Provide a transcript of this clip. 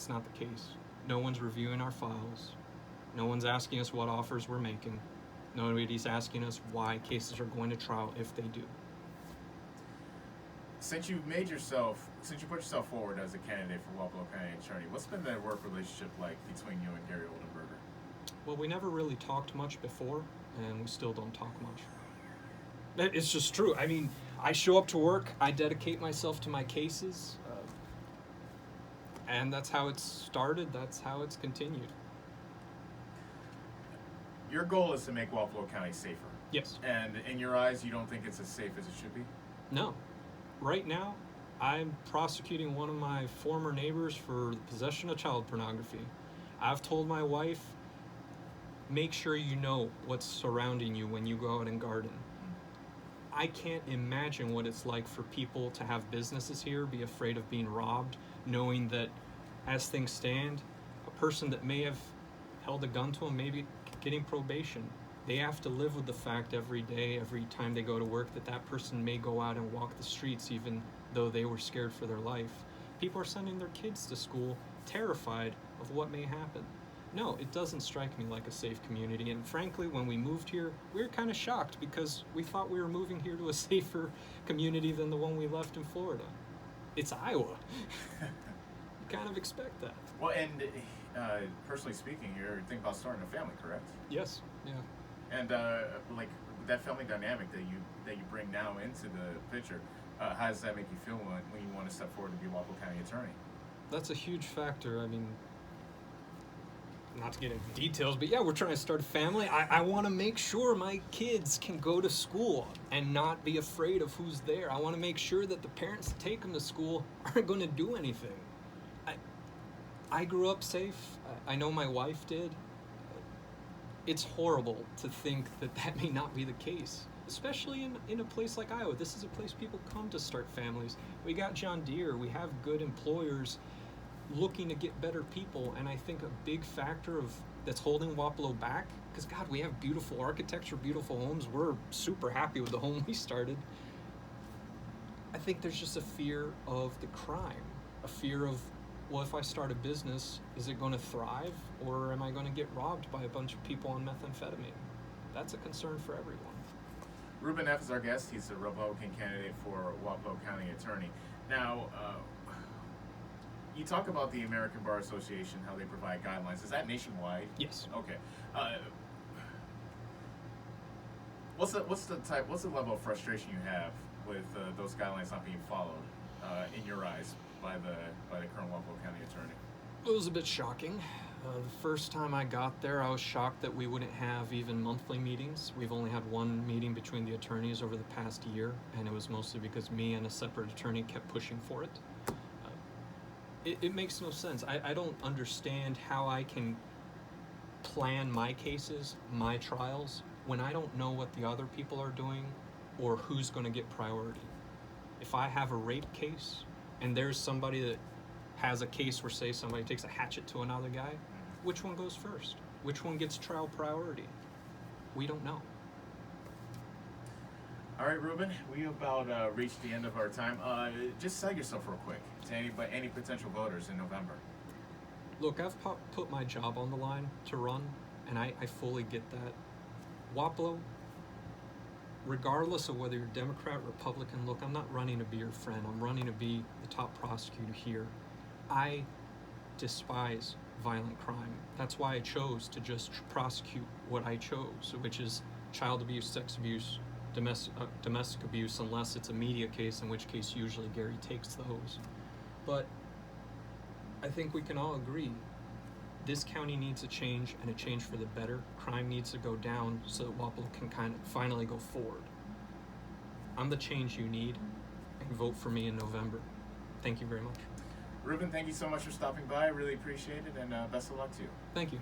That's not the case. No one's reviewing our files. No one's asking us what offers we're making. Nobody's asking us why cases are going to trial if they do. Since you put yourself forward as a candidate for Wapello County Attorney, what's been the work relationship like between you and Gary Oldenburger? Well, we never really talked much before, and we still don't talk much. It's just true. I mean, I show up to work, I dedicate myself to my cases, and that's how it's started, that's how it's continued. Your goal is to make Wapello County safer. Yes. And in your eyes, you don't think it's as safe as it should be? No. Right now, I'm prosecuting one of my former neighbors for possession of child pornography. I've told my wife, make sure you know what's surrounding you when you go out and garden. I can't imagine what it's like for people to have businesses here, be afraid of being robbed, knowing that as things stand, a person that may have held a gun to them, maybe getting probation, they have to live with the fact every day, every time they go to work, that that person may go out and walk the streets even though they were scared for their life. People are sending their kids to school terrified of what may happen. No, it doesn't strike me like a safe community, and frankly, when we moved here, we were kind of shocked because we thought we were moving here to a safer community than the one we left in Florida. It's Iowa. You kind of expect that. Well, and personally speaking, you're thinking about starting a family, correct? Yes, yeah. And like that family dynamic that you bring now into the picture, how does that make you feel when you want to step forward to be a Wapello County attorney? That's a huge factor. I mean, not to get into details, but yeah, we're trying to start a family. I want to make sure my kids can go to school and not be afraid of who's there. I want to make sure that the parents that take them to school aren't going to do anything. I grew up safe. I know my wife did. It's horrible to think that that may not be the case, especially in a place like Iowa. This is a place people come to start families. We got John Deere. We have good employers looking to get better people, and I think a big factor that's holding Wapello back, because God, we have beautiful architecture, beautiful homes. We're super happy with the home we started. I think there's just a fear of the crime, a fear of, well, if I start a business, is it going to thrive, or am I going to get robbed by a bunch of people on methamphetamine? That's a concern for everyone. Ruben F. is our guest. He's a Republican candidate for Wapello County attorney. Now, you talk about the American Bar Association, how they provide guidelines. Is that nationwide? Yes. Okay. What's the level of frustration you have with those guidelines not being followed in your eyes by the current Wapello County attorney? It was a bit shocking. The first time I got there, I was shocked that we wouldn't have even monthly meetings. We've only had one meeting between the attorneys over the past year, and it was mostly because me and a separate attorney kept pushing for it. It makes no sense. I don't understand how I can plan my cases, my trials, when I don't know what the other people are doing or who's going to get priority. If I have a rape case and there's somebody that has a case where, say, somebody takes a hatchet to another guy, which one goes first? Which one gets trial priority? We don't know. All right, Ruben, we about reached the end of our time. Just sell yourself real quick to any potential voters in November. Look, I've put my job on the line to run, and I fully get that. Wapello, regardless of whether you're Democrat, Republican, look, I'm not running to be your friend. I'm running to be the top prosecutor here. I despise violent crime. That's why I chose to just prosecute what I chose, which is child abuse, sex abuse, domestic abuse, unless it's a media case, in which case usually Gary takes those. But I think we can all agree this county needs a change, and a change for the better. Crime needs to go down so that Wapello can kind of finally go forward. I'm the change you need, and vote for me in November. Thank you very much. Ruben, thank you so much for stopping by. I really appreciate it, and best of luck to you. Thank you.